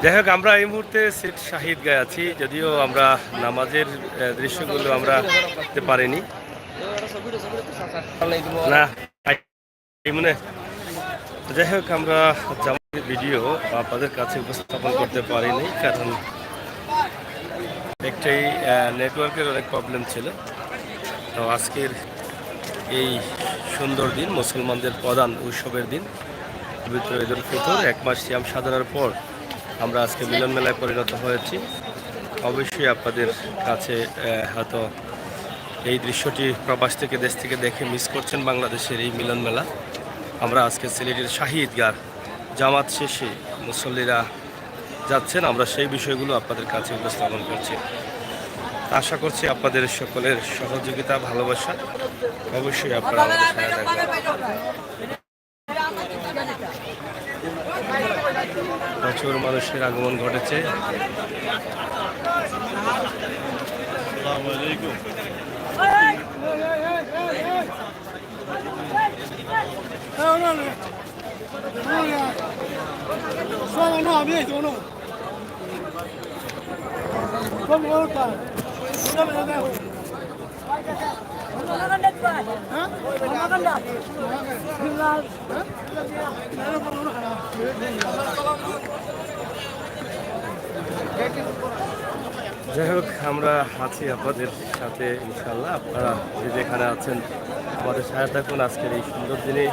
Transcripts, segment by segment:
যাই হোক, আমরা এই মুহূর্তে সিলেট শাহিদ গায়ে আছি, যদিও আমরা নামাজের দৃশ্যগুলো আমরা দেখতে পারিনি না। যাই হোক, আমরা জামাতের ভিডিও আপনাদের কাছে উপস্থাপন করতে পারিনি, কারণ একটাই নেটওয়ার্কের অনেক প্রবলেম ছিল। তো আজকের এই সুন্দর দিন, মুসলমানদের প্রধান উৎসবের দিন, পবিত্র ঈদ উল ফিতর, এক মাস সিয়াম সাধনার পর আমরা আজকে মিলন মেলায় পরিণত হয়েছি। অবশ্যই আপনাদের কাছে হয়তো এই দৃশ্যটি প্রবাস থেকে, দেশ থেকে দেখে মিস করছেন বাংলাদেশের এই মিলন মেলা। আমরা আজকে সিলেটের শাহী ঈদগাহ জামাত শেষে মুসল্লিরা যাচ্ছেন, আমরা সেই বিষয়গুলো আপনাদের কাছে উপস্থাপন করছি। আশা করছি আপনাদের সকলের সহযোগিতা, ভালোবাসা অবশ্যই আপনারা আমাদের সাথে থাকবেন। প্রচুর মানুষের আগমন ঘটেছে। যাই হোক, আমরা আছি আপনাদের সাথে ইনশাল্লাহ। আপনারা যে যেখানে আছেন আমাদের সাথে থাকুন। আজকের এই সুন্দর দিনে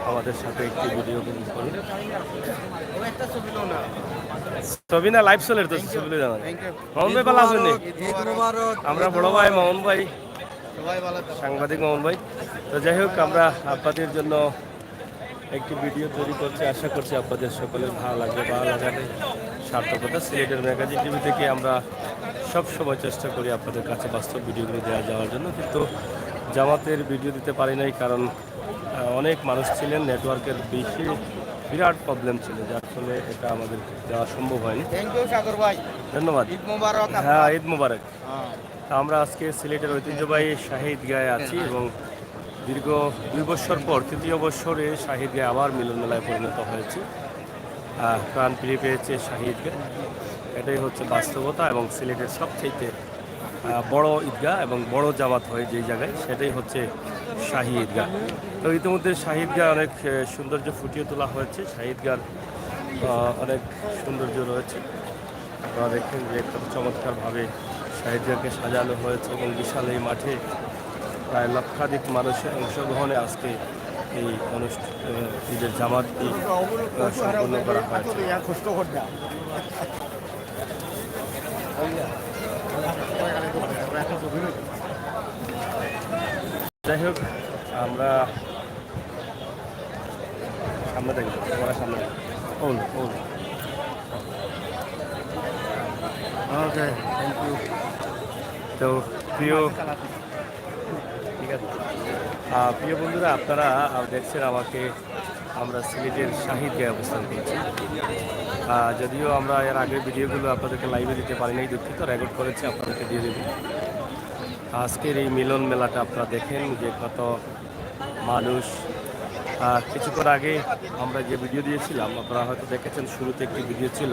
আমাদের সাথে একটি ভিডিও করুন। ছবি না লাইভ চলে তো ছবি জানা। মোহন ভাই ভালো আছেন? আমরা বড় ভাই মোহন ভাই, সাংবাদিক মোহন ভাই। তো যাই হোক, আমরা আপনাদের জন্য একটি ভিডিও তৈরি করছি, আশা করছি আপনাদের সকলের ভালো লাগবে। ভালো লাগার সার্থকতা। সিলেটের ম্যাগাজিন টিভি থেকে আমরা সব সময় চেষ্টা করি আপনাদের কাছে বাস্তব ভিডিওগুলো দেওয়া যাওয়ার জন্য, কিন্তু জামাতের ভিডিও দিতে পারি নাই, কারণ অনেক মানুষ ছিলেন, নেটওয়ার্কের বেশি বিরাট প্রবলেম ছিল, যার ফলে এটা আমাদের দেওয়া সম্ভব হয়নি। ধন্যবাদ। হ্যাঁ, ঈদ মুবারক। আমরা আজকে সিলেটের ঐতিহ্যবাহী শাহী ঈদগাহে আছি এবং দীর্ঘ 2 বছর পর 3য় বছরে শাহী ঈদগাহ আবার মিলন মেলায় পরিণত হয়েছে। প্রাণ ফিরে পেয়েছে শাহী ঈদগাহ, এটাই হচ্ছে বাস্তবতা। এবং সিলেটের সবচেয়ে বড় ঈদগাহ এবং বড় জামাত হয় যেই জায়গায়, সেটাই হচ্ছে শাহী ঈদগাহ। তো ইতিমধ্যে শাহী ঈদগাহ অনেক সৌন্দর্য ফুটিয়ে তোলা হয়েছে। শাহী ঈদগাহর অনেক সৌন্দর্য রয়েছে। আপনারা দেখেন যে কত চমৎকারভাবে শাহী ঈদগাহকে সাজানো হয়েছে এবং বিশাল এই মাঠে প্রায় লক্ষাধিক মানুষের অংশগ্রহণে আজকে এই ঈদের জামাতটি সম্পন্ন করা হয়েছে। যাই হোক, আমরা সামনে দেখব, সামনে ওকে, থ্যাংক ইউ। তো প্রিয় প্রিয় বন্ধুরা, আপনারা দেখছেন আমাকে, আমরা সিলেটের শাহী ঈদগাহে অবস্থান করছি। যদিও আমরা এর আগের ভিডিওগুলো আপনাদেরকে লাইভে দিতে পারি নাই, দুঃখিত, রেকর্ড করেছি, আপনাদেরকে দিয়ে দেব। আজকের এই মিলন মেলাটা আপনারা দেখেন যে কত মানুষ। কিছুক্ষণ আগে আমরা যে ভিডিও দিয়েছিলাম, আপনারা হয়তো দেখেছেন, শুরুতে একটি ভিডিও ছিল,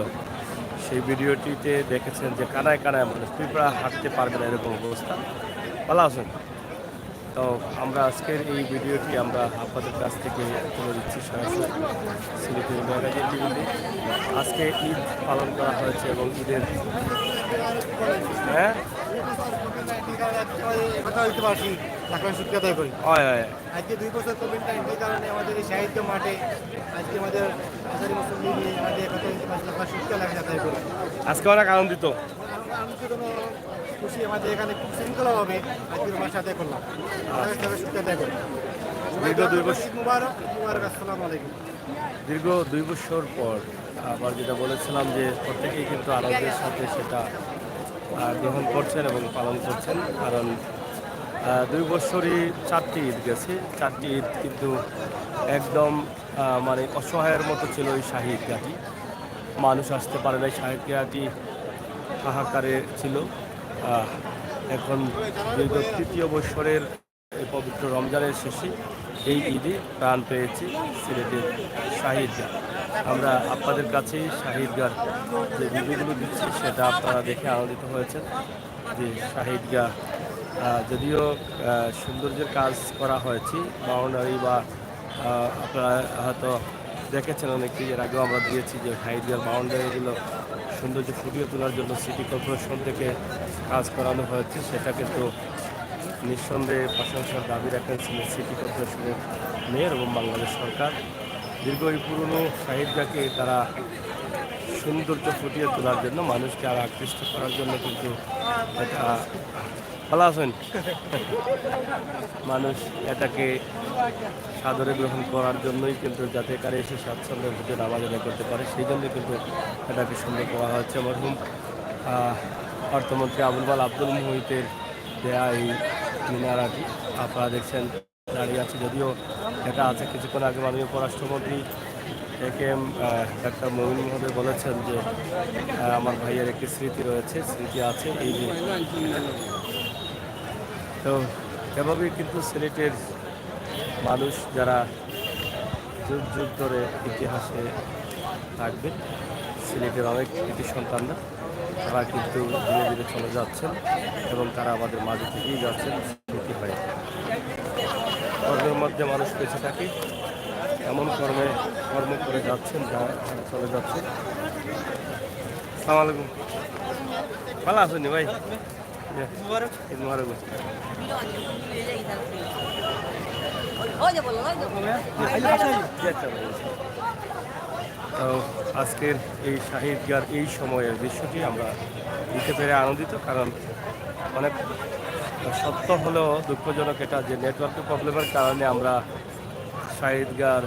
সেই ভিডিওটিতে দেখেছেন যে কানায় কানায় মানুষ, পিঁপড়া হাঁটতে পারবে না এরকম অবস্থা। ভালো আছেন? তো আমরা আজকের এই ভিডিওটি আমরা আপনাদের কাছ থেকে তুলে দিচ্ছি সরাসরি সিলেটের ম্যাগাজিন টিভিতে। আজকে ঈদ পালন করা হয়েছে এবং ঈদের আজকে 2 বছর কোভিড-19 কারণে আমাদের এই সাহিত্য মাঠে আজকে আমাদের আজকে অনেক আনন্দিত, খুশি। আমাদের এখানে খুব শৃঙ্খলাভাবে আজকে আমার সাথে করলাম। দীর্ঘ 2 বছর পর আবার যেটা বলেছিলাম যে প্রত্যেকেই কিন্তু আনন্দের সাথে সেটা গ্রহণ করছেন এবং পালন করছেন, কারণ 2 বছরই 4টি ঈদ গেছে। 4টি ঈদ কিন্তু একদম মানে অসহায়ের মতো ছিল এই শাহী ঈদগাহটি। মানুষ আসতে পারে নাই, শাহী ঈদগাহটি হাহাকারে ছিল। এখন দীর্ঘ 3য় বছরের পবিত্র রমজানের শেষে এই ঈদে প্রাণ পেয়েছে সিলেটের শাহী ঈদগাহ। আমরা আপনাদের কাছেই শাহিদগার যে ভিডিওগুলো দিচ্ছি সেটা আপনারা দেখে আনন্দিত হয়েছেন যে শাহিদগাহ যদিও সৌন্দর্যের কাজ করা হয়েছে বাউন্ডারি বা আপনারা হয়তো দেখেছেন অনেকটি এর আগেও আমরা দিয়েছি যে শাহিদগার বাউন্ডারিগুলো সৌন্দর্য ফুটিয়ে তোলার জন্য সিটি কর্পোরেশন থেকে কাজ করানো হয়েছে সেটা কিন্তু নিঃসন্দেহে প্রশংসার দাবি রাখেছিলেন সিটি কর্পোরেশনের মেয়র এবং বাংলাদেশ সরকার। দীর্ঘ এই পুরনো শাহিদগাহকে তারা সৌন্দর্য ফুটিয়ে তোলার জন্য মানুষকে আরো আকৃষ্ট করার জন্য কিন্তু এটা ভালো আছেন মানুষ এটাকে সাদরে গ্রহণ করার জন্যই কিন্তু যাতে কারে এসে স্বাচ্ছন্দ্যের ভিতরে নামাজ আদায় করতে পারে সেই জন্যই কিন্তু এটাকে সুন্দর করা হচ্ছে। মরহুম অর্থমন্ত্রী আবুল বাল আব্দুল মুহিতের দেয়া এই মিনারাটি আপনারা দেখছেন দাঁড়িয়ে আছে, যদিও এটা আছে কিছুক্ষণ আগে মাননীয় পররাষ্ট্রমন্ত্রী একেএম ডাক্তার মমিন মহোদয় বলেছেন যে আমার ভাইয়ের একটি স্মৃতি রয়েছে, স্মৃতি আছে এই যে। তো এভাবেই কিন্তু সিলেটের মানুষ যারা যুগ যুগ ধরে ইতিহাসে থাকবে, সিলেটের অনেক কৃতি সন্তানরা তারা কিন্তু ধীরে ধীরে চলে যাচ্ছেন এবং তারা আমাদের মাঝে থেকেই যাচ্ছেন স্মৃতি হয়ে। কর্মের মধ্যে মানুষ বেঁচে থাকে, এমন কর্ম করে যাচ্ছেন যা চলে যাচ্ছেন। আসসালামু আলাইকুম, ভালো আছেন ভাই? ঈদ মুবারক। তো আজকের এই শাহিদগার এই সময়ের দৃশ্যটি আমরা দিতে পেরে আনন্দিত, কারণ অনেক সত্য হলেও দুঃখজনক এটা যে নেটওয়ার্কের প্রবলেমের কারণে আমরা শাহিদগার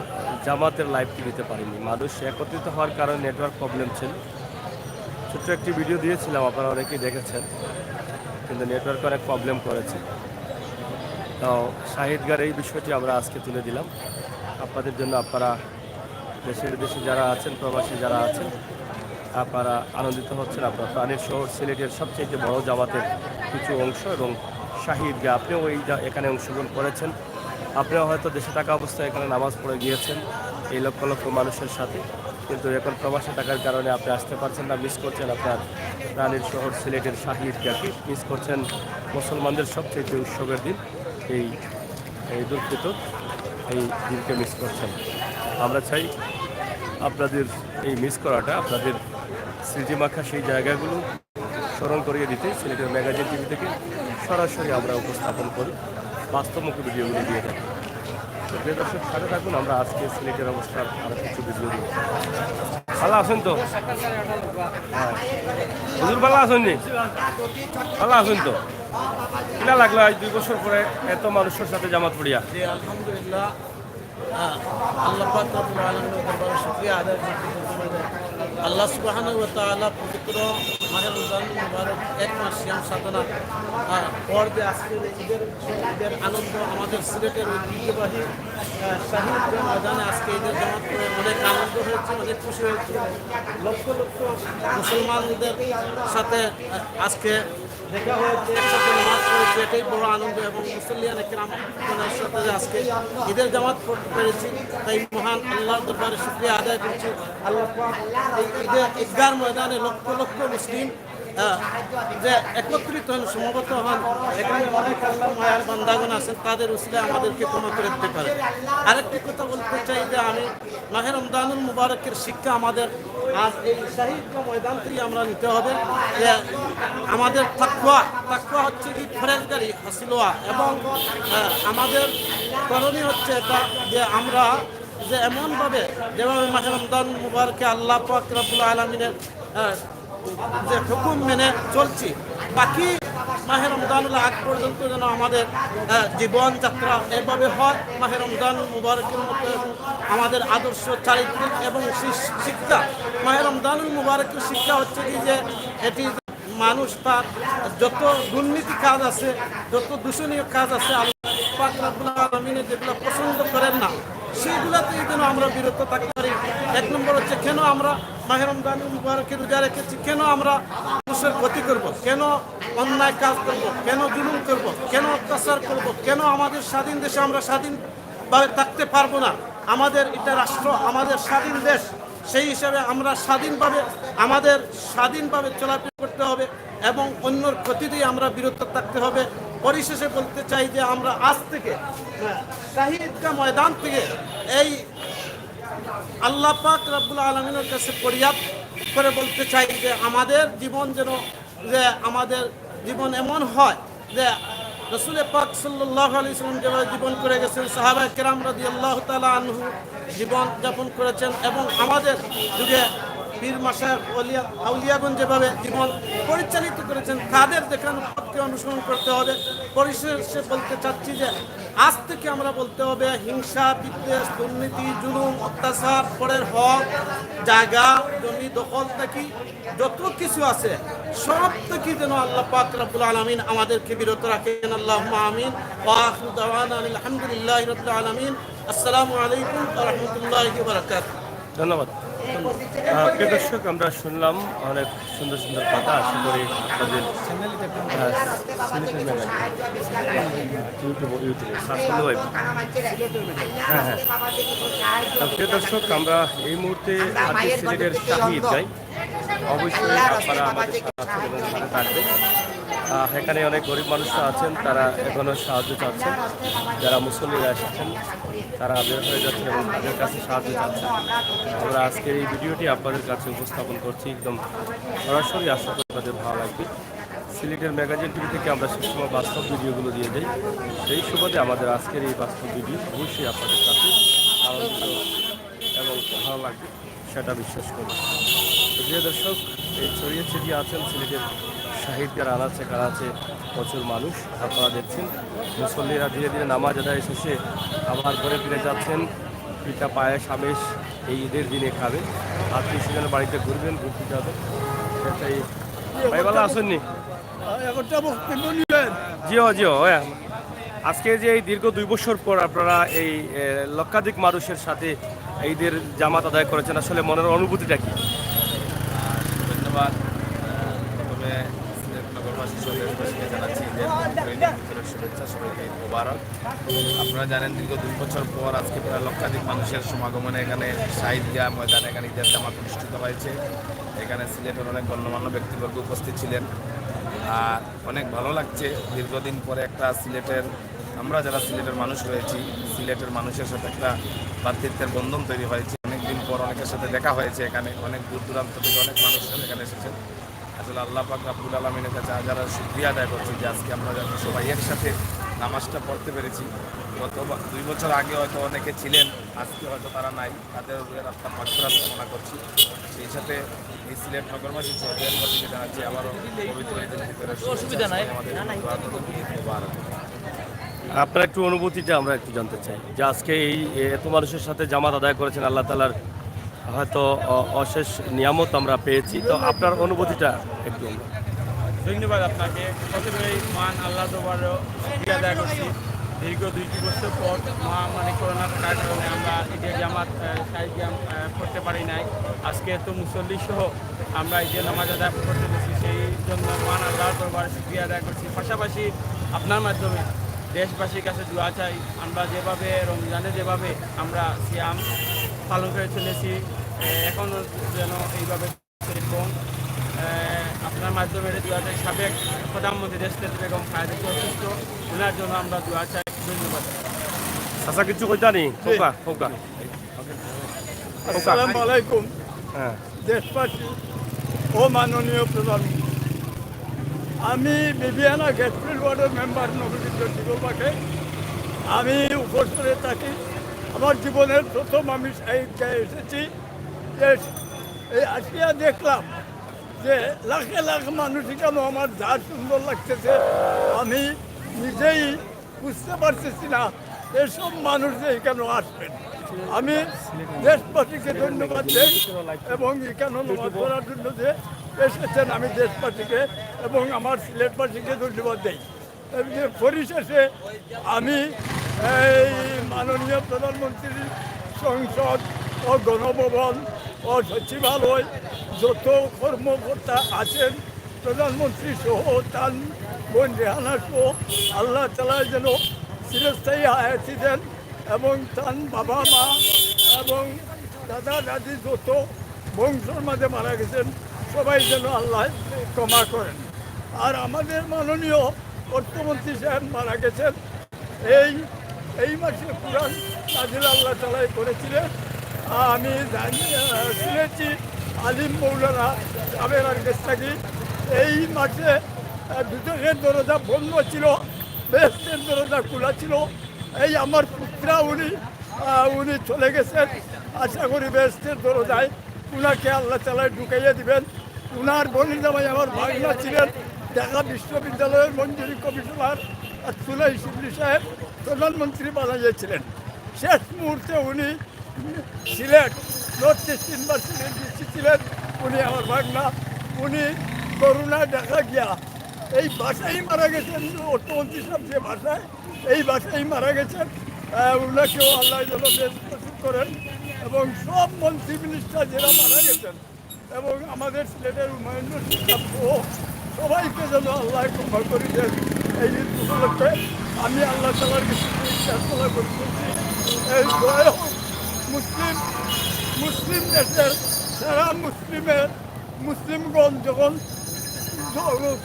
জামাতের লাইভটি নিতে পারিনি। মানুষ একত্রিত হওয়ার কারণে নেটওয়ার্ক প্রবলেম ছিল। ছোট্ট একটি ভিডিও দিয়েছিলাম, আপনারা অনেকেই দেখেছেন, কিন্তু নেটওয়ার্ক অনেক প্রবলেম করেছে। তো শাহিদগার এই বিষয়টি আমরা আজকে তুলে দিলাম আপনাদের জন্য। আপনারা দেশের দেশে যারা আছেন, প্রবাসী যারা আছেন, আপনারা আনন্দিত হচ্ছেন। আপনার প্রাণের শহর সিলেটের সবচেয়ে বড় জামাতের কিছু অংশ এবং শাহিদগাহ, আপনিও এখানে অংশগ্রহণ করেছেন। আপনিও হয়তো দেশে থাকা অবস্থায় এখানে নামাজ পড়ে গিয়েছেন এই লক্ষ লক্ষ মানুষের সাথে, কিন্তু এখন প্রবাসে থাকার কারণে আপনি আসতে পারছেন না, মিস করছেন আপনার প্রাণের শহর সিলেটের শাহিদগাহকে, মিস করছেন মুসলমানদের সবচেয়ে উৎসবের দিন এই ঈদুল ফিতর, এই দিনকে মিস করছেন। আমরা চাই আপনাদের এই মিস করাটা, আপনাদের স্মৃতিমাখা সেই জায়গাগুলো স্মরণ করিয়ে দিতে সিলেটের ম্যাগাজিন টিভি থেকে সরাসরি আমরা উপস্থাপন করি, বাস্তবমুখী ভিডিওগুলি দিয়ে থাকি। তো প্রিয় দর্শক, সাথে থাকুন, আমরা আজকে সিলেটের অবস্থার আরও কিছু ভিডিও দিই। ভালো আছেন তো? হ্যাঁ, হুজুর ভালো আছেন নি? ভালো আছেন তো? কিনা লাগলো আজ 2 বছর পরে এত মানুষের সাথে জামাত পড়িয়া? আলহামদুলিল্লাহ, আল্লাহ পাক রব্বুল আলামিনের দরবারে শুকরিয়া আদায় করতে আল্লাহ সুবহানাহু ওয়া তাআলা পবিত্র মাহে রমজান মুবারক এক মাস সিয়াম সাধনা পর যে আজকের ঈদের আনন্দ আমাদের সিলেটের ঐতিহ্যবাহী শাহিদ ময়দানে আজকে ঈদের জামাত করে অনেক আনন্দ হয়েছে, অনেক খুশি হয়েছে। লক্ষ লক্ষ মুসলমানদের সাথে আজকে দেখা হয়েছে, একসাথে নামাজ পড়েছে, এটাই বড় আনন্দ। এবং মুসলিয়ান একরামের সাথে আজকে ঈদের জামাত পড়তে পেরেছি, তাই মহান আল্লাহর দরবারে শুকরিয়া আদায় করছি। আল্লাহ পাক এই ঈদের ঈদগাহ ময়দানে লক্ষ লক্ষ মুসলিম যে একত্রিত হন, সমবেত হন, এখানে অনেক আল্লাহ মায়ার বান্দাগণ আছেন, তাদের উসিলায় আমাদেরকে ক্ষমা করে দিতে পারে। আরেকটি কথা বলতে চাই যে আমি মাহে রমজানুল মুবারকের শিক্ষা আমাদের আজ এই শাহিদগাহ ময়দান থেকে আমরা নিতে হবে যে আমাদের তাকওয়া হচ্ছে কি ফরেজগারি হাসিল হওয়া, এবং আমাদের করণীয় হচ্ছে এটা যে আমরা যে এমনভাবে যেভাবে মাহে রমজান মুবারকে আল্লাহ পাক রব্বুল আলামিনের যে হুকুম মেনে চলছি, বাকি মাহে রমজানুল আগ পর্যন্ত যেন আমাদের জীবনযাত্রা এভাবে হয়। মাহে রমজান মুবারকের মতো আমাদের আদর্শ চারিত্রিক এবং শিক্ষা, মাহে রমজানুল মুবারকের শিক্ষা হচ্ছে কি যে এটি মানুষ তার যত দুর্নীতি কাজ আছে, যত দূষণীয় কাজ আছে, আল্লাহ পাক রব্বুল আলামিন যেগুলো পছন্দ করেন না সেইগুলোতেই যেন আমরা বিরত থাকতে পারি। এক নম্বর হচ্ছে কেন আমরা মাহে রমজানুল মুবারকে রোজা রেখেছি, কেন আমরা মানুষের ক্ষতি করব, কেন অন্যায় কাজ করব, কেন জুলুম করব, কেন অত্যাচার করব, কেন আমাদের স্বাধীন দেশে আমরা স্বাধীনভাবে থাকতে পারবো না। আমাদের এটা রাষ্ট্র, আমাদের স্বাধীন দেশ, সেই হিসাবে আমরা স্বাধীনভাবে চলাফেরা করতে হবে এবং অন্যর ক্ষতি দিয়ে আমরা বিরত থাকতে হবে। পরিশেষে বলতে চাই যে আমরা আজ থেকে শাহী ঈদগাহ ময়দান থেকে এই আল্লাহ পাক রব্বুল আলামিনের কাছে ফরিয়াদ করে বলতে চাই যে আমাদের জীবন এমন হয় যে রাসূল পাক সাল্লাল্লাহু আলাইহি ওয়াসাল্লাম যেভাবে জীবন করে গেছেন, সাহাবায়ে কেরাম রাদিয়াল্লাহু তাআলা আনহু জীবন যাপন করেছেন এবং আমাদের যুগে পীর মাশায়েখ আউলিয়াগণ যেভাবে জীবন পরিচালিত করেছেন, তাদের দেখানো পথকে অনুসরণ করতে হবে। পরিশেষে বলতে চাচ্ছি যে আজ থেকে আমরা বলতে হবে হিংসা, বিদ্বেষ, দুর্নীতি, জুলুম, অত্যাচার, পরের হক, জায়গা, জমি দখল থেকে যত কিছু আছে সব থেকে যেন আল্লাহ পাক রব্বুল আলামিন আমাদেরকে বিরত রাখেন। আল্লাহুম্মা আমিন। ওয়া আখিরু দাওয়ানা আলহামদুলিল্লাহি রাব্বিল আলামিন। আসসালামু আলাইকুম ওয়া রাহমাতুল্লাহি ওয়া বারাকাতুহু। ধন্যবাদ। প্রিয় দর্শক, আমরা শুনলাম অনেক সুন্দর সুন্দর কথা। আশা করি আপনাদের প্রিয় দর্শক, আমরা এই মুহূর্তে আজকে সিলেটের শাহী ঈদগাহ, অবশ্যই আপনারা আমাদের সাথে এবং সাথে থাকবেন। এখানে অনেক গরিব মানুষরা আছেন, তারা এখনও সাহায্য চাচ্ছেন। যারা মুসল্লিরা এসেছেন তারা বের হয়ে যাচ্ছেন এবং তাদের কাছে সাহায্য চাচ্ছেন। আমরা আজকের এই ভিডিওটি আপনাদের কাছে উপস্থাপন করছি একদম সরাসরি। আশা করি আপনাদের ভালো লাগবে। সিলেটের ম্যাগাজিন টিভি থেকে আমরা সবসময় বাস্তব ভিডিওগুলো দিয়ে দিই। সেই সুবাদে আমাদের আজকের এই বাস্তব ভিডিও অবশ্যই আপনাদের কাছে আনন্দিত এবং ভালো লাগবে, সেটা বিশ্বাস করি। প্রিয় দর্শক, এই ছড়িয়ে ছিটিয়ে আছেন সিলেটের শাহী ঈদগাহ আনাচে কানাচে প্রচুর মানুষ। আপনারা দেখছেন মুসল্লিরা ধীরে ধীরে নামাজ আদায় শেষে আবার ঘরে ফিরে যাচ্ছেন। পিঠা পায়েস আমেশ এই ঈদের দিনে খাবেন, আত্মীয় স্বজনের বাড়িতে ঘুরবেন, ঘুরতে যাবেন। সেটাই ভাই ভালো আসেননি? জিও জিও। আজকে যে এই দীর্ঘ 2 বছর পর আপনারা এই লক্ষাধিক মানুষের সাথে ঈদের জামাত আদায় করেছেন, আসলে মনের অনুভূতিটা কি? ধন্যবাদ। প্রথমে নগরবাসী দেশবাসীকে জানাচ্ছি ঈদের শুভেচ্ছা, সবাইকে মোবারক। আপনারা জানেন দীর্ঘ 2 বছর পর আজকে প্রায় লক্ষাধিক মানুষের সমাগমনে এখানে শাহী ঈদগাহ ময়দানে এখানে ঈদের জামাত অনুষ্ঠিত হয়েছে। এখানে সিলেটের অনেক গণ্যমান্য ব্যক্তিবর্গ উপস্থিত ছিলেন। আর অনেক ভালো লাগছে দীর্ঘদিন পরে একটা আমরা যারা সিলেটের মানুষ রয়েছি, সিলেটের মানুষের সাথে একটা ভ্রাতৃত্বের বন্ধন তৈরি হয়েছে। অনেকদিন পর অনেকের সাথে দেখা হয়েছে। এখানে অনেক দূর দূরান্ত থেকে অনেক মানুষ এখানে এসেছেন। আসলে আল্লাহ পাক রব্বুল আলামিনের কাছে যারা শুকরিয়া আদায় করছি যে আজকে আমরা যাতে সবাই একসাথে নামাজটা পড়তে পেরেছি। গত 2 বছর আগে হয়তো অনেকে ছিলেন, আজকে হয়তো তারা নাই, তাদের রাস্তা মাগফিরাত কামনা করছি। সেই সাথে এই সিলেট নগরবাসী শহরবাসীকে জানাচ্ছি আবারও পবিত্র ঈদের ভিতরে অসুবিধা নাই আমাদের। আপনার একটু অনুভূতিটা আমরা একটু জানতে চাই যে আজকে এই এত মানুষের সাথে জামাত আদায় করেছেন, আল্লাহ তাআলার হয়তো অশেষ নিয়ামত আমরা পেয়েছি, তো আপনার অনুভূতিটা একটু। ধন্যবাদ আপনাকে। প্রথমেই মান আল্লাহ দরবারে শুকরিয়া আদায় করছি। দীর্ঘ 2 বছর পর মহামারী করোনার কারণে আমরা ঈদের জামাত শাহী ঈদগাহ করতে পারি নাই। আজকে এত মুসল্লি সহ আমরা ঈদের নামাজ আদায় করতে পেরেছি, সেই জন্য মান আল্লাহর দরবারে শুকরিয়া আদায় করছি। পাশাপাশি আপনার মাধ্যমে দেশবাসীর কাছে দোয়া চাই, আমরা যেভাবে রমজানে যেভাবে আমরা সিয়াম পালন করে চলেছি, এখনও যেন এইভাবে এবং আপনার মাধ্যমে দোয়া চাই। সাবেক প্রধানমন্ত্রী দেশনেত্রী বেগম খালেদা জিয়া অসুস্থ, ওনার জন্য আমরা দোয়া চাই। ধন্যবাদ। আচ্ছা, কিছু কইতা নি? আসসালামু আলাইকুম। দেশবাসী ও মাননীয় প্রধানমন্ত্রী, আমি বিবিয়ানা গেটফিল্ড ওয়ার্ডের মেম্বার নবীন জীবনবাকে। আমি উপস্থিত থাকি। আমার জীবনের প্রথম আমি ঈদগাহে এসেছি। এই আসিয়া দেখলাম যে লাখে লাখ মানুষ কেন আমার যা সুন্দর লাগতেছে আমি নিজেই বুঝতে পারতেছি না এসব মানুষ যে কেন আসবেন। আমি দেশবাসীকে ধন্যবাদ দিই এবং এখানে নামাজ পড়ার জন্য যে এসেছেন আমি দেশবাসীকে এবং আমার সিলেটবাসীকে ধন্যবাদ দিই। পরিশেষে আমি এই মাননীয় প্রধানমন্ত্রীর সংসদ ও গণভবন ও সচিবালয় যত কর্মকর্তা আছেন, প্রধানমন্ত্রী সহ তার বোন রেহানা সহ আল্লাহ তাআলা যেন চিরস্থায়ী হায়াতি দেন এবং তার বাবা মা এবং দাদা দাদি যত বংশের মাঝে মারা গেছেন সবাই যেন আল্লাহ ক্ষমা করেন। আর আমাদের মাননীয় অর্থমন্ত্রী সাহেব মারা গেছেন এই মাসে কুরআন নাজিল আল্লাহ তাআলাই করেছিলেন। আমি শুনেছি আলিম মৌলানা সাহেবের কাছ থেকে এই মাসে দুজনের দরজা বন্ধ ছিল, বেহেশতের দরজা খোলা ছিল। এই আমার পুত্রা উনি চলে গেছেন, আশা করি বেহেশতের দরজায় উনাকে আল্লাহ তাআলা ঢুকাইয়ে দিবেন। উনার বনি জামাই আমার ভাগনা ছিলেন, ঢাকা বিশ্ববিদ্যালয়ের মঞ্জুরি কমিশনার আর সুলাই শিবলি সাহেব প্রধানমন্ত্রী বানাইয়েছিলেন। শেষ মুহূর্তে উনি সিলেট নর্থ ইস্ট ইউনিভার্সিটির ডিসি ছিলেন, উনি আমার ভাগনা। উনি করোনা দেখা গিয়া এই বাসায় মারা গেছেন, অর্থমন্ত্রী সাহেব যে বাসায়, এই বাসায় মারা গেছেন। উনাকেও আল্লাহ যেন বেশ করেন এবং সব মন্ত্রী মিনিস্টার যারা মারা গেছেন এবং আমাদের সিলেটের হুমায়ুন রশিদ সাহেব সবাইকে যেন আল্লাহ ক্ষমা করে দেন। এই ঈদ উপলক্ষে আমি আল্লাহ তাআলার কাছে প্রার্থনা করতেছি, এই দোয়া মুসলিম দেশের সারা মুসলিমগণ যখন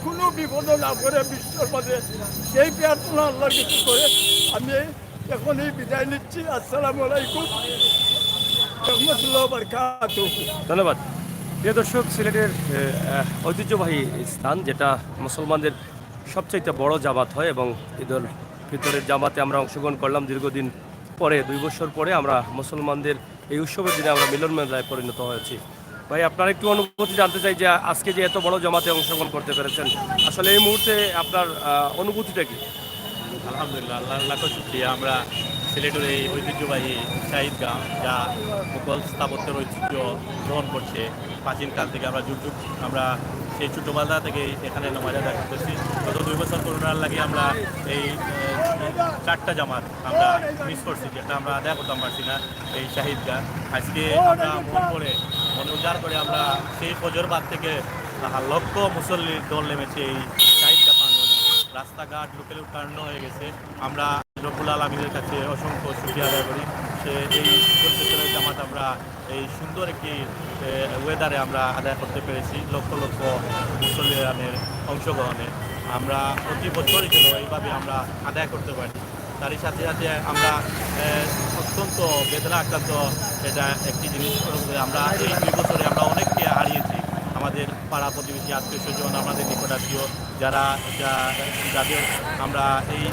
কোনো বিপদ না করে বিশ্বর মাঝে, সেই প্রার্থনা আল্লাহর কাছে করে আমি এখনই বিদায় নিচ্ছি। আসসালামু আলাইকুম রহমতুল্লাহ বারকাতুহু। ধন্যবাদ। প্রিয় দর্শক, সিলেটের ঐতিহ্যবাহী স্থান যেটা মুসলমানদের সবচাইতে বড় জামাত হয় এবং ঈদুল ফিতরের জামাতে আমরা অংশগ্রহণ করলাম দীর্ঘদিন পরে, 2 বছর পরে আমরা মুসলমানদের এই উৎসবের দিনে আমরা মিলন মেলায় পরিণত হয়েছি। ভাই, আপনার একটু অনুভূতি জানতে চাই যে আজকে যে এত বড় জামাতে অংশগ্রহণ করতে পেরেছেন, আসলে এই মুহূর্তে আপনার অনুভূতিটা কি? আলহামদুলিল্লাহ, আল্লাহ লাখো শুকরিয়া। আমরা সিলেটের এই ঐতিহ্যবাহী ঈদগাহ, যা মুঘল স্থাপত্যের ঐতিহ্য গ্রহণ করছে প্রাচীনকাল থেকে, আমরা যুগ আমরা সেই ছোটোবেলা থেকে এখানে নামাজ আদায় করতেছি। গত 2 বছর করোনার লাগে আমরা এই 4টা জামাত আমরা মিস করছি, যেটা আমরা আদায় করতাম পারছি না এই ঈদগাহ। আজকে আমরা মনে উজাড় করে আমরা সেই ফজরবাদ থেকে লক্ষ মুসল্লির দল নেমেছে এই ঈদগাহ প্রাঙ্গণে। রাস্তাঘাট লোকের উৎপন্ন হয়ে গেছে। আমরা রব্বুল আলামিনের কাছে অসংখ্য শুকরিয়া আদায় করি। সে এই ঈদুল ফিতরের জামাত আমরা এই সুন্দর একটি ওয়েদারে আমরা আদায় করতে পেরেছি, লক্ষ লক্ষ মুসল্লিদের অংশগ্রহণে। আমরা প্রতি বছরই যেন এইভাবে আমরা আদায় করতে পারি। তারই সাথে সাথে আমরা অত্যন্ত বেদনা আক্রান্ত এটা একটি জিনিস, আমরা এই 2 বছরে আমরা অনেককে হারিয়েছি। আমাদের পাড়া প্রতিবেশী, আত্মীয় স্বজন, আমাদের নিকটাত্মীয় যাদের আমরা এই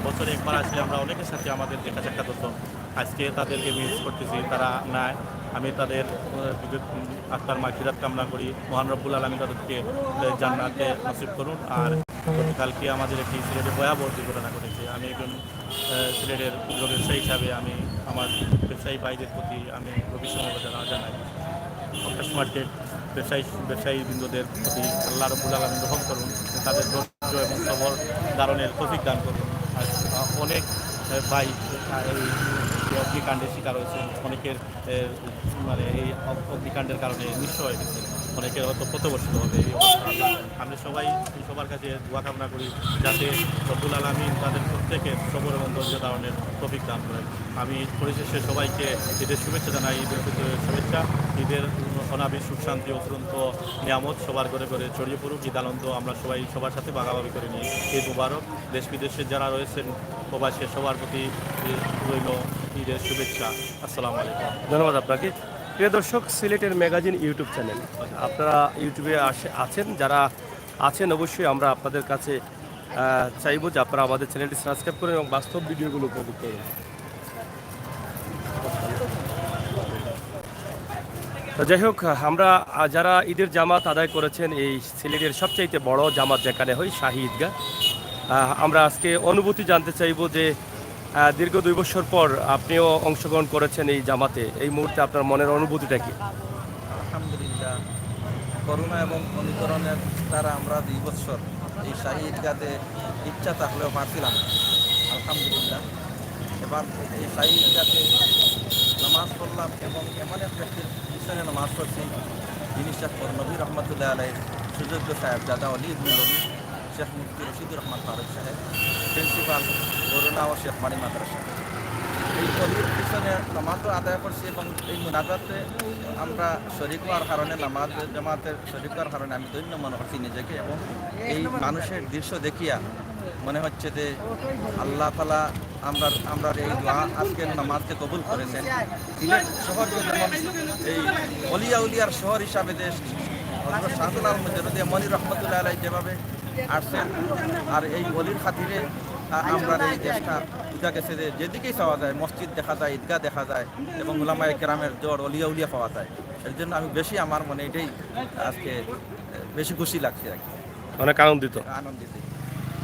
বছরে একবার আসলে আমরা অনেকের সাথে আমাদের দেখা সাক্ষাৎ হতো। আজকে তাদেরকে মিস করতেছি, তারা নাই। আমি তাদের আত্মার মাগফিরাত কামনা করি। মহান রব্বুল আলামিন তাদেরকে জান্নাতে নসিব করুন। আর গতকালকে আমাদের একটি সিলেটে ভয়াবহ দুর্ঘটনা ঘটেছে। আমি একজন সিলেটের ক্ষুদ্র ব্যবসায়ী হিসাবে আমি আমার ব্যবসায়ী ভাইদের প্রতি আমি গভীর সমবেদনা জানাই। আকাশ মার্কেট ব্যবসায়ী বৃন্দদের প্রতি আল্লাহ রব্বুল আলামিন রহম করুন, তাদের ধৈর্য এবং সবর ধারণের তৌফিক দান করুন। আর অনেক ভাই এই অগ্নিকাণ্ডের শিকার হয়েছেন, অনেকের মানে এই অগ্নিকাণ্ডের কারণে নিঃস্ব হয়ে গেছে, অনেকের হয়তো ক্ষতিগ্রস্ত হবে। আমরা সবাই সবার কাছে দোয়া কামনা করি যাতে রব্বুল আলামিন তাদের প্রত্যেকের সবর এবং ধৈর্য ধারণের তৌফিক দান করেন। আমি পরিশেষে সবাইকে ঈদের শুভেচ্ছা জানাই। ঈদের ফিতরের শুভেচ্ছা। ঈদের অনাবিল সুখ শান্তি অফুরন্ত নিয়ামত সবার ঘরে ঘরে ছড়িয়ে পড়ুক। ঈদ আনন্দ আমরা সবাই সবার সাথে ভাগাভাগি করে নিই। ঈদ মুবারক। দেশ বিদেশে যারা রয়েছেন প্রবাসে সবার প্রতি রইল ঈদের শুভেচ্ছা। আসসালামু আলাইকুম। ধন্যবাদ আপনাকে। প্রিয় দর্শক, সিলেটের ম্যাগাজিন ইউটিউব চ্যানেল, আপনারা ইউটিউবে আছেন, যারা আছেন অবশ্যই আমরা আপনাদের কাছে চাইবো যে আপনারা আমাদের চ্যানেলটি সাবস্ক্রাইব করুন এবং বাস্তব ভিডিওগুলো উপভোগ করুন। তো যাই হোক, আমরা যারা ঈদের জামাত আদায় করেছেন এই সিলেটের সবচাইতে বড় জামাত যেখানে হয় শাহী ঈদগাহ, আমরা আজকে অনুভূতি জানতে চাইবো যে দীর্ঘ 2 বছর পর আপনিও অংশগ্রহণ করেছেন এই জামাতে, এই মুহূর্তে আপনার মনের অনুভূতিটা কি? আলহামদুলিল্লাহ, করোনা এবং অনুকরণের দ্বারা আমরা 2 বছর এই শাহী ঈদগাতে ইচ্ছা থাকলেও পারছিলাম। আলহামদুলিল্লাহ, এবার এই শাহী ঈদগাতে নামাজ পড়লাম এবং এমন এক ব্যক্তির পিছনে নামাজ পড়ছি যিনি শেখ নবী রহমতুল্লাহ আলাইহির সুযোগ্য সাহেবজাদা অলি মিলনী শেখ মুফতি রশিদুর রহমান ফারুক সাহেব, প্রিন্সিপাল করোনা ও শেখ মানি মাদ্রাসা। এই অলির পিছনে নামাজও আদায় করছি এবং এই মুনাজাতে আমরা শরীক হওয়ার কারণে নামাজ জামাতের শরীক হওয়ার কারণে আমি ধন্য মনে করছি নিজেকে এবং এই মানুষের দৃশ্য দেখিয়া মনে হচ্ছে যে আল্লাহ তাআলা আমরা এই দোয়া আজকের নামাজকে কবুল করেছেন। সিলেট শহরকে যেমন এই অলিয়া উলিয়ার শহর হিসাবে দেশ হযরত শাহজালাল আল মুজাদ্দিদ মনি রহমতুল্লাহ আলাইহি যেভাবে আসছেন, আর এই অলির খাতিরে আমরা এই দেশটা বুঝা গেছে যে যেদিকেই পাওয়া যায় মসজিদ দেখা যায়, ঈদগাহ দেখা যায় এবং উলামায়ে কেরামের জোর অলিয়া উলিয়া পাওয়া যায়। এর জন্য আমি বেশি আমার মনে এটাই আজকে বেশি খুশি লাগছে আর কি, অনেক আনন্দিত।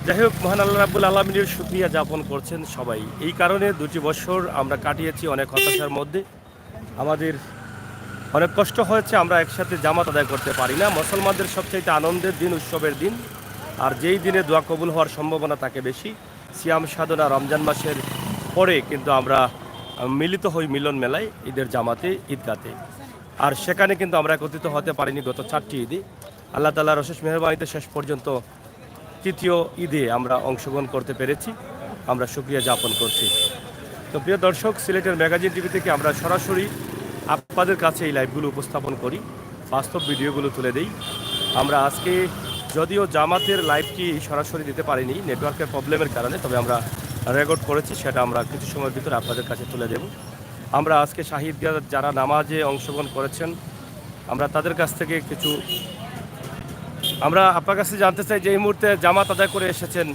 যাই হোক, মহান আল্লাহ রাব্বুল আলামিনের শুকরিয়া যাপন করছেন সবাই। এই কারণে 2টি বছর আমরা কাটিয়েছি অনেক হতাশার মধ্যে, আমাদের অনেক কষ্ট হয়েছে, আমরা একসাথে জামাত আদায় করতে পারি না। মুসলমানদের সবচাইতে আনন্দের দিন, উৎসবের দিন, আর যেই দিনে দোয়া কবুল হওয়ার সম্ভাবনা থাকে বেশি, সিয়াম সাধনা রমজান মাসের পরে কিন্তু আমরা মিলিত হই মিলন মেলায়, ঈদের জামাতে, ঈদগাতে। আর সেখানে কিন্তু আমরা একত্রিত হতে পারিনি গত 4টি ঈদে। আল্লাহ তাআলার অশেষ মেহেরবানিতে শেষ পর্যন্ত 3য় ঈদে আমরা অংশগ্রহণ করতে পেরেছি, আমরা শুকরিয়া যাপন করছি। তো প্রিয় দর্শক, সিলেটের ম্যাগাজিন টিভি থেকে আমরা সরাসরি আপনাদের কাছে এই লাইভগুলো উপস্থাপন করি, বাস্তব ভিডিওগুলো তুলে দেই। আমরা আজকে যদিও জামাতের লাইভটি সরাসরি দিতে পারিনি নেটওয়ার্কের প্রবলেমের কারণে, তবে আমরা রেকর্ড করেছি, সেটা আমরা কিছু সময়ের ভিতরে আপনাদের কাছে তুলে দেব। আমরা আজকে শাহিদগাহ যারা নামাজে অংশগ্রহণ করেছেন, আমরা তাদের কাছ থেকে কিছু আমরা আপনার কাছে জানতে চাই যে এই মুহূর্তে জামাত আদায় করে এসেছেন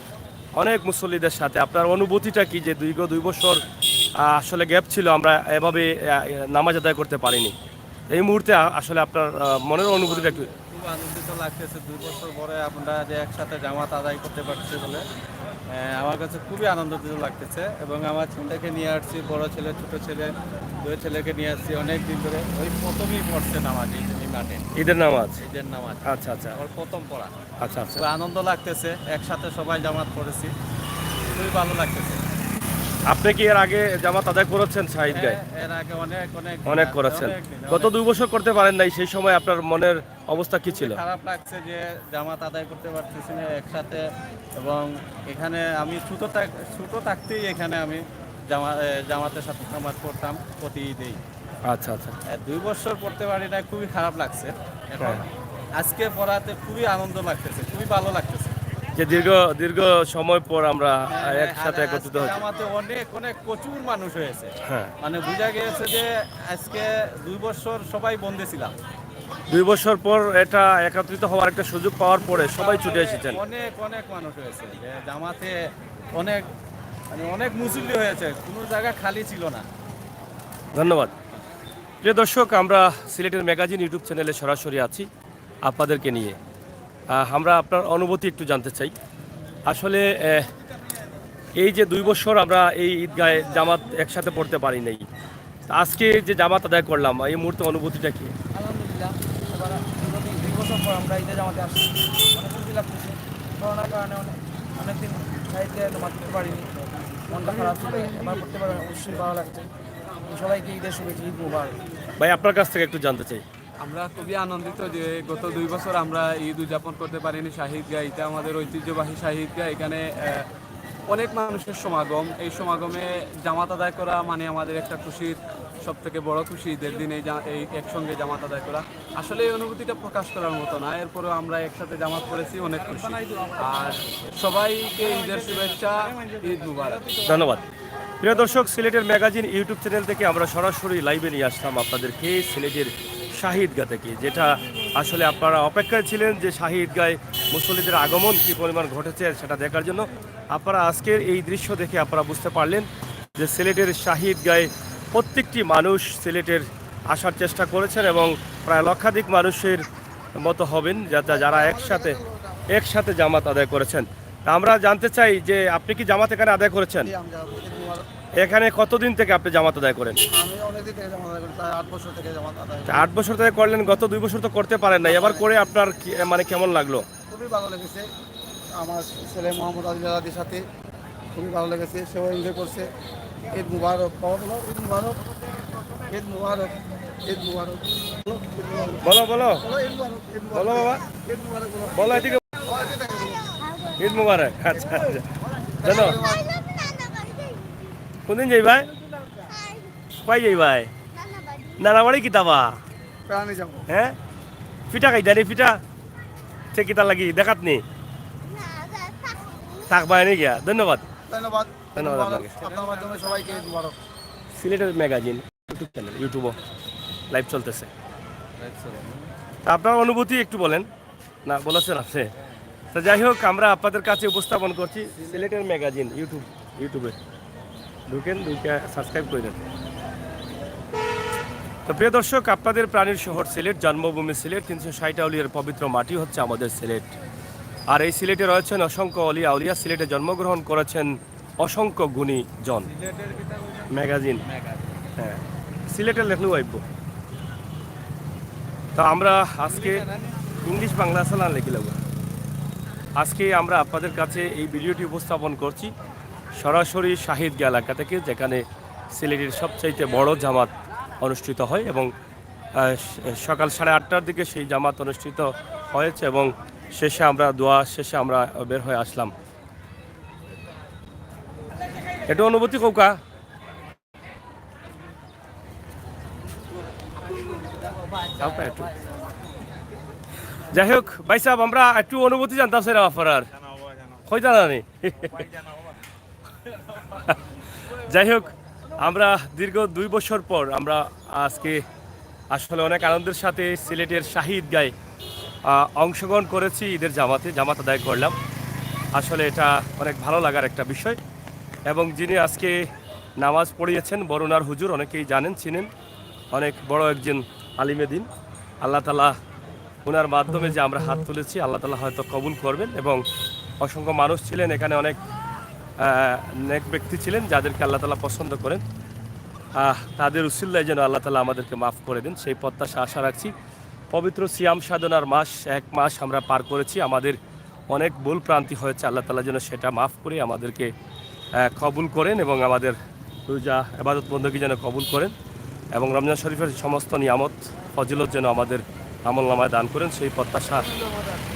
অনেক মুসল্লিদের সাথে, আপনার অনুভূতিটা কি? যে দীর্ঘ 2 বছর আসলে গ্যাপ ছিল, আমরা এভাবে নামাজ আদায় করতে পারিনি। এই মুহূর্তে আসলে আপনার মনের অনুভূতিটা কি? খুব আনন্দিত লাগতেছে 2 বছর পরে আমরা যে একসাথে জামাত আদায় করতে পারছি বলে আমার কাছে খুবই আনন্দিত লাগতেছে। এবং আমার ছেলেকে নিয়ে আসছি, বড় ছেলে ছোট ছেলে 2 ছেলেকে নিয়ে আসছি অনেক দিন ধরে। ওই প্রথমেই পড়ছে নামাজ এই মাঠে, ঈদের নামাজ। আচ্ছা আচ্ছা, ওর প্রথম পড়া। আচ্ছা আচ্ছা, খুব আনন্দ লাগতেছে, একসাথে সবাই জামাত পড়েছি, খুবই ভালো লাগতেছে। আপনি কি এর আগে জামাত আদায় করেছেন শাহিদগায়? এর আগে অনেক করেছেন। গত 2 বছর করতে পারেন নাই, সেই সময় আপনার মনের অবস্থা কি ছিল? খারাপ লাগছে যে জামাত আদায় করতে পারতেছি না একসাথে। এবং এখানে আমি ছোট থাকতেই এখানে আমি জামাতের সাথে নামাজ পড়তাম প্রতি ঈদেই। আচ্ছা আচ্ছা, 2 বছর পড়তে পারি না, খুবই খারাপ লাগছে। এখন আজকে পড়াতে খুবই আনন্দ লাগতেছে, খুবই ভালো লাগতেছে যে দীর্ঘ সময় পর আমরা একসাথে একত্রিত হয়েছি। আমাদের অনেক প্রচুর মানুষ হয়েছে, হ্যাঁ, মানে বোঝা গিয়েছে যে আজকে 2 বছর সবাই বন্দী ছিলাম। 2 বছর পর এটা একত্রিত হওয়ার একটা সুযোগ পাওয়ার পরে সবাই ছুটে এসেছেন। অনেক মানুষ হয়েছে, যে জামাতে অনেক মুসল্লি হয়েছে, কোনো জায়গা খালি ছিল না। ধন্যবাদ। প্রিয় দর্শক, আমরা সিলেটের ম্যাগাজিন ইউটিউব চ্যানেলে সরাসরি আছি আপনাদেরকে নিয়ে। আমরা আপনার অনুভূতি একটু জানতে চাই। আসলে এই যে 2 বছর আমরা এই ঈদগাহে জামাত একসাথে পড়তে পারি নাই, আজকে যে জামাত আদায় করলাম, এই মুহূর্তে অনুভূতিটা কি? আলহামদুলিল্লাহ, এবার 2 বছর পর আমরা ঈদের জামাতে আসছি, অনেক খুশি লাগতেছে। করোনার কারণে অনেকদিন সাহিত্যে নামাজ পড়তে পারিনি, মনটা খারাপ ছিল। এবার পড়তে পারি, অবশ্যই ভালো লাগছে। সবাইকে ঈদের শুভেচ্ছা, ঈদ মুবারক। ভাই, আপনার কাছ থেকে একটু জানতে চাই। আমরা খুবই আনন্দিত যে গত 2 বছর আমরা ঈদ উদযাপন করতে পারিনি শাহিদগাহ। এটা আমাদের ঐতিহ্যবাহী শাহিদগাহ, এখানে অনেক মানুষের সমাগম। এই সমাগমে জামাত আদায় করা মানে আমাদের একটা খুশির সবথেকে বড় খুশি, ঈদের দিন এই একসঙ্গে জামাত আদায় করা। আসলে এই অনুভূতিটা প্রকাশ করার মতো না, এরপরেও আমরা একসাথে জামাত করেছি, অনেক খুশি। আর সবাইকে ঈদের শুভেচ্ছা, ঈদ মুবারক। ধন্যবাদ। প্রিয় দর্শক, সিলেটের ম্যাগাজিন ইউটিউব চ্যানেল থেকে আমরা সরাসরি লাইভে নিয়ে আসলাম আপনাদেরকে সিলেটের শাহিদগাহ থেকে, যেটা আসলে আপনারা অপেক্ষায় ছিলেন যে শাহিদগাহে মুসল্লিদের আগমন কী পরিমাণ ঘটেছে সেটা দেখার জন্য। আপনারা আজকের এই দৃশ্য দেখে আপনারা বুঝতে পারলেন যে সিলেটের শাহিদগাহে প্রত্যেকটি মানুষ সিলেটের আসার চেষ্টা করেছেন এবং প্রায় লক্ষাধিক মানুষের মতো হবেন যারা একসাথে জামাত আদায় করেছেন। আমরা জানতে চাই যে আপনি কি জামাত এখানে আদায় করেছেন? এখানে কতদিন থেকে আপনি জামাত আদায় করেন? আমি অনেকদিন থেকে জামাত আদায় করি, প্রায় 8 বছর থেকে জামাত আদায়। 8 বছর থেকে করলেন, গত 2 বছর তো করতে পারেন না, এবার করে আপনার মানে কেমন লাগলো? খুবই ভালো লেগেছে। আমার ছেলে মোহাম্মদ আদিলাদির সাথে খুবই ভালো লেগেছে, সেও এনজয় করছে। ঈদ মুবারক, ঈদ মুবারক, ঈদ মুবারক, ঈদ মুবারক। বলো বলো বাবা, ঈদ মুবারক বলো এদিকে। ঈদ মুবারক। আচ্ছা, জানো কোনদিন যাই ভাই? কই যাই ভাই নানা বাড়ি কিতাবা প্রাণী যাব হ্যাঁ পিঠা খাইতা নি পিঠা সে কিতা লাগি দেখাত নি থাকবা নি গিয়া ধন্যবাদ ধন্যবাদ ধন্যবাদ আপনাকে আপনার মাধ্যমে সবাইকে মুবারক সিলেটের ম্যাগাজিন ইউটিউব চ্যানেল ইউটিউবও লাইভ চলতেছে তা আপনার অনুভূতি একটু বলেন না বলেছেন আপনি তা যাই হোক আমরা আপনাদের কাছে উপস্থাপন করছি সিলেটের ম্যাগাজিন ইউটিউবে ঢুকেন ঢুকে সাবস্ক্রাইব করে দেন। তো প্রিয় দর্শক আপনাদের প্রাণীর শহর সিলেট জন্মভূমি সিলেট 360 আউলিয়ার পবিত্র মাটি হচ্ছে আমাদের সিলেট। আর এই সিলেটে রয়েছেন অসংখ্য অলি আউলিয়া সিলেটে জন্মগ্রহণ করেছেন অসংখ্য গুণী জন। ম্যাগাজিন হ্যাঁ সিলেটের লেখলেও আইব। তো আমরা আজকে ইংলিশ বাংলা সালান লেখি লাগবো। আজকে আমরা আপনাদের কাছে এই ভিডিওটি উপস্থাপন করছি সরাসরি শাহিদগাঁ এলাকা থেকে, যেখানে সিলেটের সবচাইতে বড় জামাত অনুষ্ঠিত হয় এবং সকাল 8:30টার দিকে সেই জামাত অনুষ্ঠিত হয়েছে এবং শেষে আমরা দোয়া শেষে আমরা বের হয়ে আসলাম। এটা অনুভূতি কৌকা একটু যাই হোক ভাই সাহেব আমরা একটু অনুভূতি জানতাম স্যার আপনার কই জানা নেই। যাই হোক আমরা দীর্ঘ 2 বছর পর আমরা আজকে আসলে অনেক আনন্দের সাথে সিলেটের শাহিদগাঁয়ে অংশগ্রহণ করেছি ঈদের জামাত আদায় করলাম। আসলে এটা অনেক ভালো লাগার একটা বিষয় এবং যিনি আজকে নামাজ পড়িয়েছেন বরুণার হুজুর অনেকেই জানেন চিনেন, অনেক বড় একজন আলিমে দিন। আল্লাহ তাআলা ওনার মাধ্যমে যে আমরা হাত তুলেছি আল্লাহ তাআলা হয়তো কবুল করবেন এবং অসংখ্য মানুষ ছিলেন এখানে, অনেক নেক ব্যক্তি ছিলেন যাদেরকে আল্লাহ তাআলা পছন্দ করেন। তাদের উসিলায় যেন আল্লাহ তাআলা আমাদেরকে মাফ করে দেন সেই প্রত্যাশা আশা রাখছি। পবিত্র সিয়াম সাধনার মাস 1 মাস আমরা পার করেছি, আমাদের অনেক ভুল প্রান্তি হয়েছে, আল্লাহ তাআলা যেন সেটা মাফ করে আমাদেরকে কবুল করেন এবং আমাদের রোজা ইবাদত বندگی যেন কবুল করেন এবং রমজান শরীফের সমস্ত নিয়ামত ফজিলত যেন আমাদের আমলনামায় দান করেন সেই প্রত্যাশা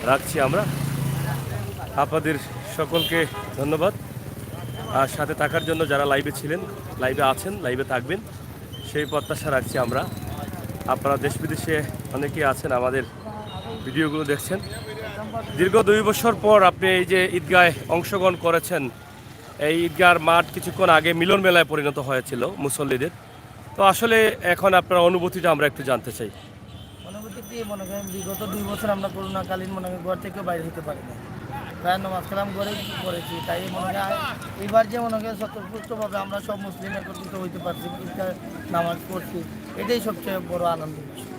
রাখছি আমরা। আপনাদের সকলকে ধন্যবাদ আর সাথে থাকার জন্য, যারা লাইভে ছিলেন, লাইভে আছেন, লাইভে থাকবেন সেই প্রত্যাশা রাখছি আমরা। আপনারা দেশ বিদেশে অনেকেই আছেন আমাদের ভিডিওগুলো দেখছেন। দীর্ঘ 2 বছর পর আপনি এই যে ঈদগায় অংশগ্রহণ করেছেন, এই ঈদগার মাঠ কিছুক্ষণ আগে মিলন মেলায় পরিণত হয়েছিল মুসল্লিদের। তো আসলে এখন আপনার অনুভূতিটা আমরা একটু জানতে চাই। অনুভূতি মনে করেন বিগত 2 বছর আমরা করোনাকালীন মনে করেন ঘর থেকেও বাইরে হতে পারি না, প্রায় নামাজ কালাম ঘরেই করেছি। তাই মনে হয় এবার যে মনে করেন স্বতঃস্ফূর্তভাবে আমরা সব মুসলিম একত্রিত হইতে পারছি, ঈদগাহ নামাজ পড়ছি, এটাই সবচেয়ে বড় আনন্দের বিষয়।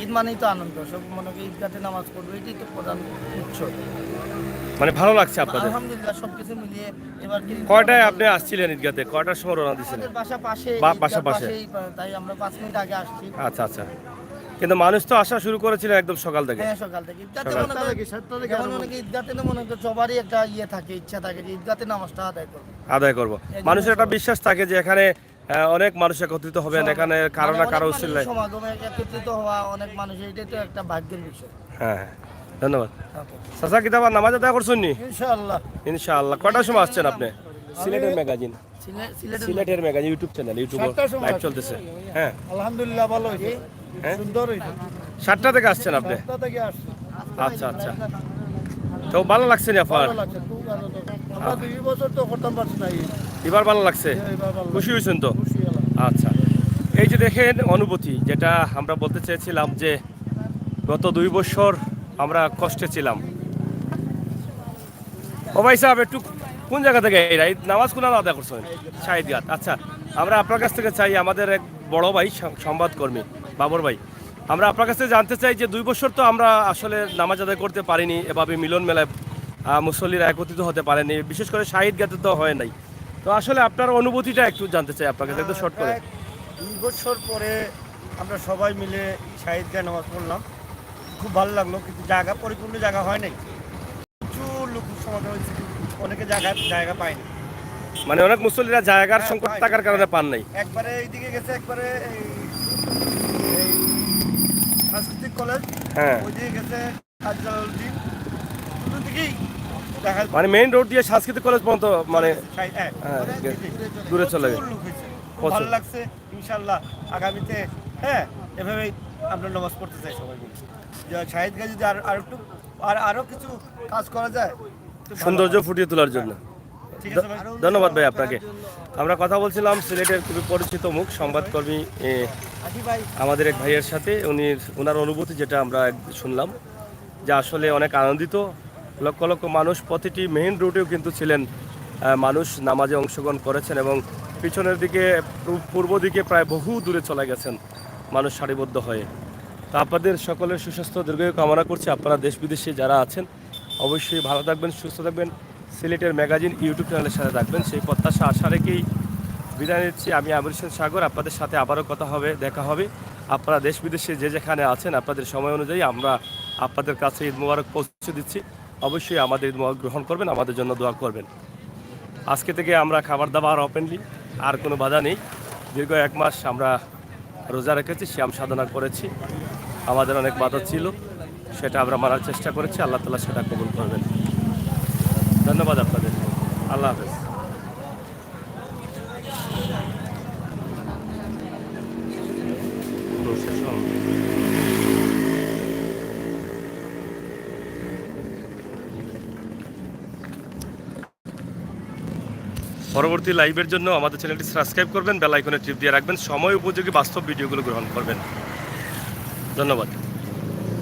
ঈদ মানেই তো আনন্দ, সব মনে করি ঈদগাতে নামাজ পড়বো, এটাই তো প্রধান উৎস। মানে ভালো লাগছে আপনাদের? আলহামদুলিল্লাহ সবকিছু মিলিয়ে। এবার কয়টায় আপনি আসছিলেন ঈদগাতে, কয়টার সময় রওনা দিয়েছিলেন? পাশাপাশি, তাই আমরা 5 মিনিট আগে আসছি। আচ্ছা আচ্ছা, কিন্তু মানুষ তো আসা শুরু করেছিল একদম সকাল থেকে। হ্যাঁ সকাল থেকে ঈদগাতে মনে করি ঈদগাতে মনে করি সবারই একটা থাকে, ইচ্ছা থাকে যে ঈদগাতে নামাজটা আদায় করবো। মানুষের একটা বিশ্বাস থাকে যে এখানে অনেক মানুষ একত্রিত হবেন, এখানে কারো না কারো উসিলায় সমাগমে একত্রিত হওয়া অনেক মানুষ, এটাই তো একটা ভাগ্যের বিষয়। হ্যাঁ ধন্যবাদ। চাচা কিতাব নামাজ আদায় করছেন নি? ইনশাআল্লাহ ইনশাআল্লাহ। কয়টার সময় আসছেন আপনি? সিলেটের ম্যাগাজিন, সিলেটের ম্যাগাজিন ইউটিউব চ্যানেল, ইউটিউবে লাইভ চলতেছে। হ্যাঁ আলহামদুলিল্লাহ ভালো হয়েছে, হ্যাঁ সুন্দর হয়েছে। 7টা থেকে আসছেন আপনি? 7টা থেকে আসছি। আচ্ছা আচ্ছা, তো ভালো লাগছে না আপনার? ভালো লাগছে, খুব আনন্দ। আমরা 2 বছর তো করতাম পারছি না, এবার ভালো লাগছে, এবার ভালো খুশি হয়েছেন তো? খুশি হলাম। আচ্ছা, এই যে দেখেন অনুভূতি, যেটা আমরা বলতে চেয়েছিলাম যে গত 2 বছর আমরা কষ্টে ছিলাম। ও ভাই সাহেব একটু কোন জায়গা থেকে নামাজ কোন আদায় করছেন? শাহিদগাঁ। আচ্ছা, আমরা আপনার কাছ থেকে চাই, আমাদের এক বড় ভাই সংবাদকর্মী বাবর ভাই, আমরা আপনার কাছ থেকে জানতে চাই যে 2 বছর তো আমরা আসলে নামাজ আদায় করতে পারিনি, এভাবে মিলন মেলায় মুসল্লিরা একত্রিত হতে পারেনি, বিশেষ করে শাহিদগাঁতে তো হয় নাই। তো আসলে আপনার অনুভূতিটা একটু জানতে চাই আপনার কাছে, একটু শর্ট করে। 2 বছর পরে আমরা সবাই মিলে শাহিদগাঁয়ে নামাজ পড়লাম, খুব ভালো লাগলো। কিন্তু জায়গা পরিপূর্ণ জায়গা হয় নাই, প্রচুর লোক সমাগম হয়েছে, অনেকে জায়গা পায়নি। মানে অনেক মুসল্লিরা জায়গার সংকট থাকার কারণে পান নাই। একবারে এইদিকে গেছে, একবারে এই সাংস্কৃতিক কলেজ, হ্যাঁ ওইদিকে গেছে কাজী, দুদিকেই দেখা মানে মেইন রোড দিয়ে সাংস্কৃতিক কলেজ পর্যন্ত মানে দূরে দূরে চলে গেছে। ভালো লাগছে। ইনশাল্লাহ আগামীতে হ্যাঁ এভাবেই আমরা নামাজ পড়তে চাই সবাই মিলে। যে শাহিদ গাজী যদি আর একটু আরও কিছু কাজ করা যায় তো ভালো সৌন্দর্য হয়। ফুটিয়ে তোলার জন্য। ঠিক আছে ভাই। ধন্যবাদ ভাই আপনাকে। আমরা কথা বলছিলাম সিলেটের খুবই পরিচিত মুখ সংবাদকর্মী আমাদের এক ভাইয়ের সাথে, ওনার অনুভূতি যেটা আমরা শুনলাম যে আসলে অনেক আনন্দিত। লক্ষ লক্ষ মানুষ প্রতিটি মেইন রুটেও কিন্তু ছিলেন, মানুষ নামাজে অংশগ্রহণ করেছেন এবং পিছনের দিকে পূর্ব দিকে প্রায় বহু দূরে চলে গেছেন মানুষ সারিবদ্ধ হয়ে। তো আপনাদের সকলের সুস্বাস্থ্য দীর্ঘায়ু কামনা করছি। আপনারা দেশ বিদেশে যারা আছেন অবশ্যই ভালো থাকবেন, সুস্থ থাকবেন, সিলেটের ম্যাগাজিন ইউটিউব চ্যানেলের সাথে থাকবেন, সেই প্রত্যাশা আশা রেখেই বিদায় নিচ্ছি। আমি আমির হোসেন সাগর, আপনাদের সাথে আবারও কথা হবে, দেখা হবে। আপনারা দেশ বিদেশে যে যেখানে আছেন আপনাদের সময় অনুযায়ী আমরা আপনাদের কাছে ঈদ মোবারক পৌঁছে দিচ্ছি। অবশ্যই আমাদের ঈদ মোবারক গ্রহণ করবেন, আমাদের জন্য দোয়া করবেন। আজকে থেকে আমরা খাবার দাবার ওপেনলি, আর কোনো বাধা নেই। দীর্ঘ 1 মাস আমরা রোজা রেখেছি, শ্যাম সাধনা করেছি, আমাদের অনেক বাধা ছিল, সেটা আমরা মানার চেষ্টা করেছি। আল্লাহ তাআলা সেটা কবুল করবেন। ধন্যবাদ আপনাদের। আল্লাহ হাফেজ। পরবর্তী লাইভের জন্য আমাদের চ্যানেলটি সাবস্ক্রাইব করবেন, বেল আইকনে টিপ দিয়ে রাখবেন, সময় উপযোগী বাস্তব ভিডিওগুলো গ্রহণ করবেন। ধন্যবাদ।